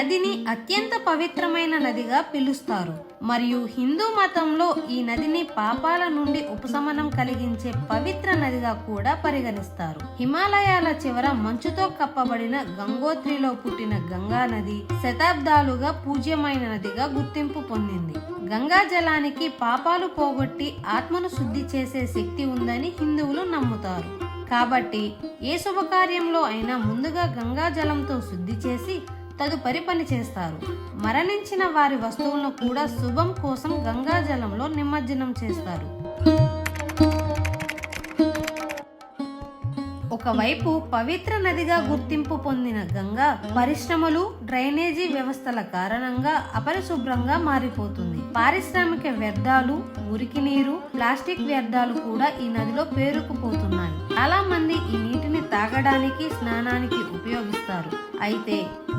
నదిని అత్యంత పవిత్రమైన నదిగా పిలుస్తారు మరియు హిందూ మతంలో ఈ నదిని పాపాల నుండి ఉపశమనం కలిగించే పవిత్ర నదిగా కూడా పరిగణిస్తారు. హిమాలయాల చివర మంచుతో కప్పబడిన గంగోత్రిలో పుట్టిన గంగా నది శతాబ్దాలుగా పూజ్యమైన నదిగా గుర్తింపు పొందింది. గంగా జలానికి పాపాలు పోగొట్టి ఆత్మను శుద్ధి చేసే శక్తి ఉందని హిందువులు నమ్ముతారు. కాబట్టి ఏ శుభకార్యంలో అయినా ముందుగా గంగా జలంతో శుద్ధి చేసి తదుపరి పని చేస్తారు. మరణించిన వారి వస్తువులను కూడా శుభం కోసం గంగా జలంలో నిమజ్జనం చేస్తారు. ఒకవైపు పవిత్ర నదిగా గుర్తింపు పొందిన గంగా పరిశ్రమలు, డ్రైనేజీ వ్యవస్థల కారణంగా అపరిశుభ్రంగా మారిపోతుంది. పారిశ్రామిక వ్యర్థాలు, మురికి నీరు, ప్లాస్టిక్ వ్యర్థాలు కూడా ఈ నదిలో పేరుకుపోతున్నాయి. చాలా మంది ఈ నీటిని తాగడానికి, స్నానానికి ఉపయోగిస్తారు. అయితే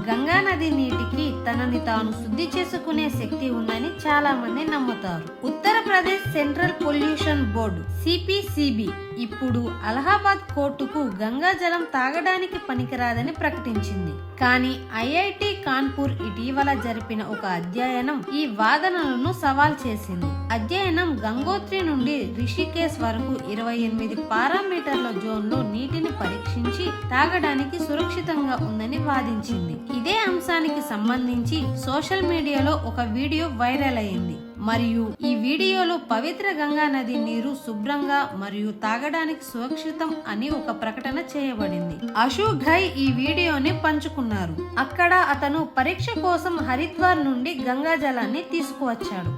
గంగా నది నీటికి తనని తాను శుద్ధి చేసుకునే శక్తి ఉందని చాలా మంది నమ్ముతారు. Uttar Pradesh central pollution board CPCB ఇప్పుడు అలహాబాద్ కోర్టుకు గంగా జలం తాగడానికి పనికిరాదని ప్రకటించింది. కానీ ఐఐటి కాన్పూర్ ఇటీవల జరిపిన ఒక అధ్యయనం ఈ వాదనలను సవాల్ చేసింది. అధ్యయనం గంగోత్రి నుండి రిషికేశ్ వరకు 28 పారామీటర్ల జోన్లో నీటిని పరీక్షించి తాగడానికి సురక్షితంగా ఉందని వాదించింది. ఇదే అంశానికి సంబంధించి సోషల్ మీడియాలో ఒక వీడియో వైరల్ అయింది మరియు ఈ వీడియోలో పవిత్ర గంగా నది నీరు శుభ్రంగా మరియు తాగడానికి సురక్షితం అని ఒక ప్రకటన చేయబడింది. అశు ఘై ఈ వీడియోని పంచుకున్నారు. అక్కడ అతను పరీక్ష కోసం హరిద్వార్ నుండి గంగా జలాన్ని తీసుకువచ్చాడు.